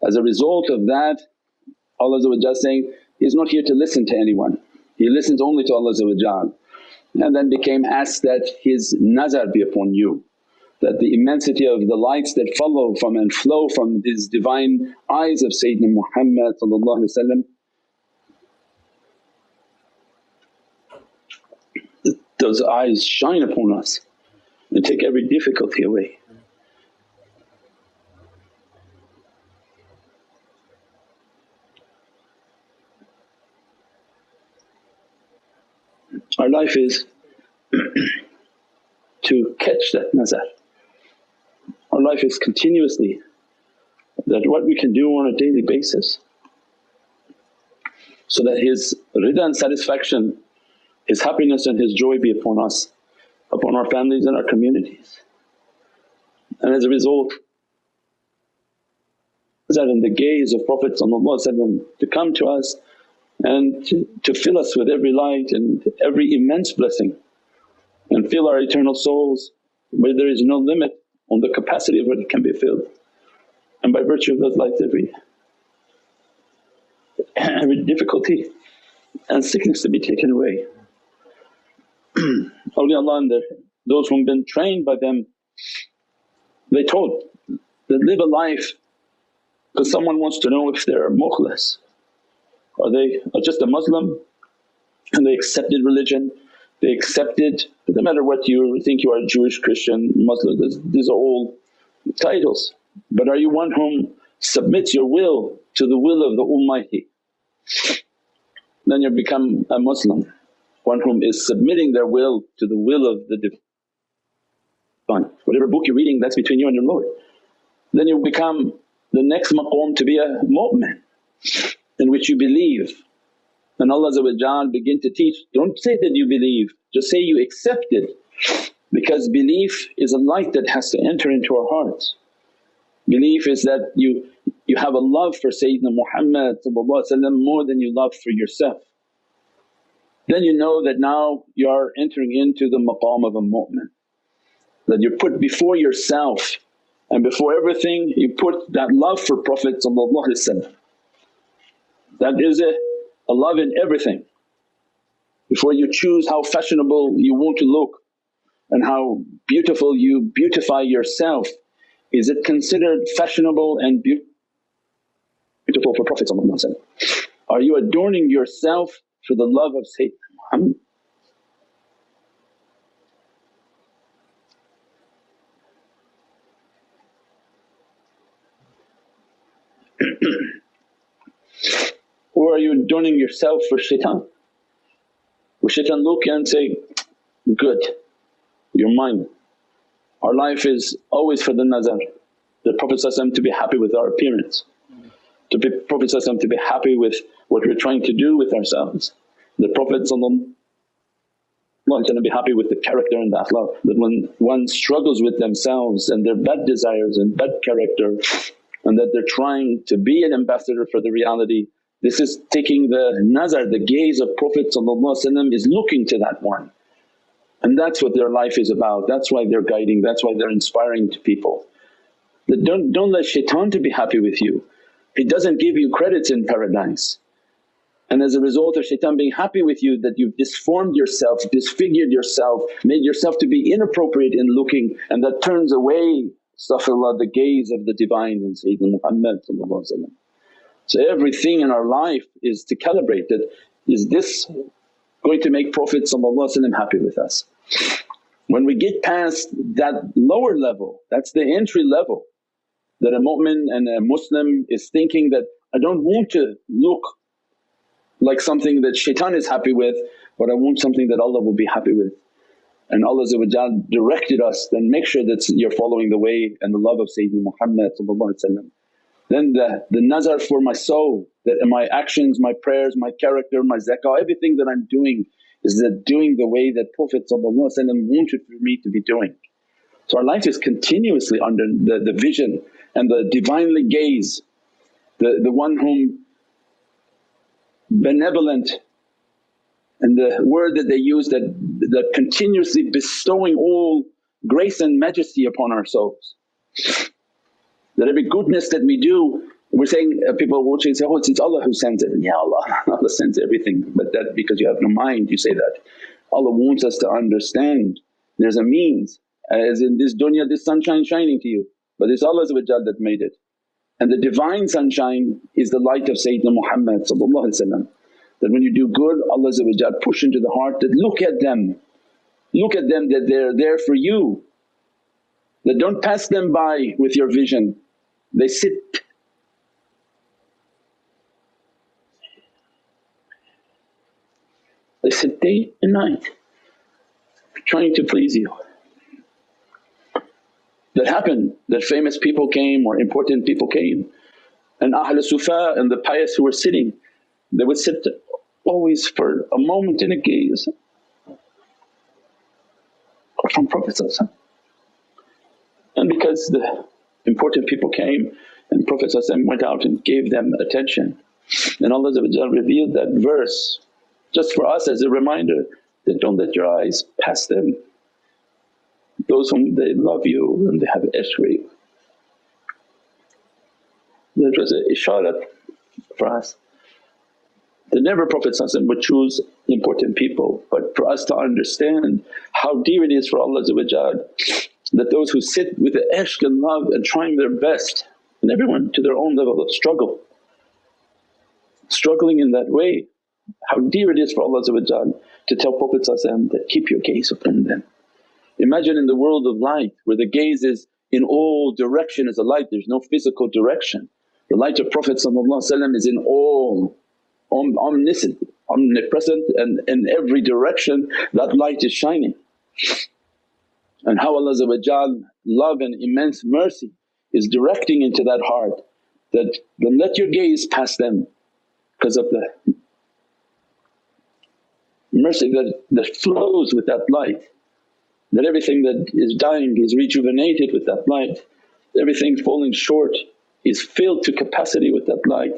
As a result of that, Allah saying, He's not here to listen to anyone, He listens only to Allah, and then became asked that His nazar be upon you, that the immensity of the lights that follow from and flow from these divine eyes of Sayyidina Muhammad, those eyes shine upon us and take every difficulty away. Our life is to catch that nazar. Our life is continuously that what we can do on a daily basis so that His rida and satisfaction, His happiness and His joy be upon us, upon our families and our communities. And as a result, that in the gaze of Prophet to come to us and to fill us with every light and every immense blessing, and fill our eternal souls where there is no limit on the capacity of what it can be filled. And by virtue of those lights every difficulty and sickness to be taken away. Awliyaullah and those who have been trained by them, they told that live a life because someone wants to know if they're mukhlas. Are they just a Muslim and they accepted religion, they accepted, no matter what you think you are, Jewish, Christian, Muslim, these are all titles. But are you one whom submits your will to the will of the Almighty? Then you become a Muslim, one whom is submitting their will to the will of the Divine. Whatever book you're reading, that's between you and your Lord. Then you become the next maqam to be a mu'min, in which you believe. And Allah begin to teach, don't say that you believe, just say you accept it, because belief is a light that has to enter into our hearts. Belief is that you have a love for Sayyidina Muhammad more than you love for yourself. Then you know that now you are entering into the maqam of a mu'min, that you put before yourself and before everything you put that love for Prophet. That is a love in everything. Before you choose how fashionable you want to look and how beautiful you beautify yourself, is it considered fashionable and beautiful for Prophet? Are you adorning yourself for the love of Sayyidina Muhammad? Or are you adorning yourself for shaitan? Will shaitan look and say, good, you're mine. Our life is always for the nazar, the Prophet to be happy with our appearance, to be Prophet to be happy with what we're trying to do with ourselves. The Prophet to be happy with the character and the akhlaq, that when one struggles with themselves and their bad desires and bad character, and that they're trying to be an ambassador for the reality, this is taking the nazar, the gaze of Prophet is looking to that one. And that's what their life is about, that's why they're guiding, that's why they're inspiring to people. That don't let shaitan to be happy with you, he doesn't give you credits in paradise. And as a result of shaitan being happy with you, that you've disformed yourself, disfigured yourself, made yourself to be inappropriate in looking, and that turns away, astaghfirullah, the gaze of the Divine in Sayyidina Muhammad. So everything in our life is to calibrate that, is this going to make Prophet happy with us? When we get past that lower level, that's the entry level, that a mu'min and a Muslim is thinking that, I don't want to look like something that shaitan is happy with, but I want something that Allah will be happy with. And Allah directed us, then make sure that you're following the way and the love of Sayyidina Muhammad. Then the nazar for my soul, that my actions, my prayers, my character, my zakah, everything that I'm doing is that doing the way that Prophet wanted for me to be doing. So our life is continuously under the vision and the Divinely gaze, the one whom benevolent, and the word that they use, that continuously bestowing all grace and majesty upon our souls. That every goodness that we do, we're saying people will say, oh it's Allah who sends it. Yeah, Allah sends everything, but that because you have no mind you say that. Allah wants us to understand there's a means, as in this dunya this sunshine shining to you, but it's Allah that made it. And the divine sunshine is the light of Sayyidina Muhammad, that when you do good Allah push into the heart that look at them that they're there for you, that don't pass them by with your vision, they sit. They sit day and night trying to please you. That happened, that famous people came or important people came, and Ahl Sufa and the pious who were sitting, they would sit always for a moment in a gaze from Prophet. And because the important people came and Prophet went out and gave them attention, and Allah revealed that verse just for us as a reminder that don't let your eyes pass them, those whom they love you and they have ishq for you. That was an isharat for us. That never Prophet would choose important people, but for us to understand how dear it is for Allah that those who sit with the ishq and love and trying their best, and everyone to their own level of struggle, struggling in that way, how dear it is for Allah to tell Prophet that keep your gaze upon them. Imagine in the world of light where the gaze is in all direction as a light, there's no physical direction. The light of Prophet is in all, omniscient, omnipresent, and in every direction that light is shining. And how Allah's love and immense mercy is directing into that heart that don't let your gaze pass them, because of the mercy that flows with that light. That everything that is dying is rejuvenated with that light, everything falling short is filled to capacity with that light.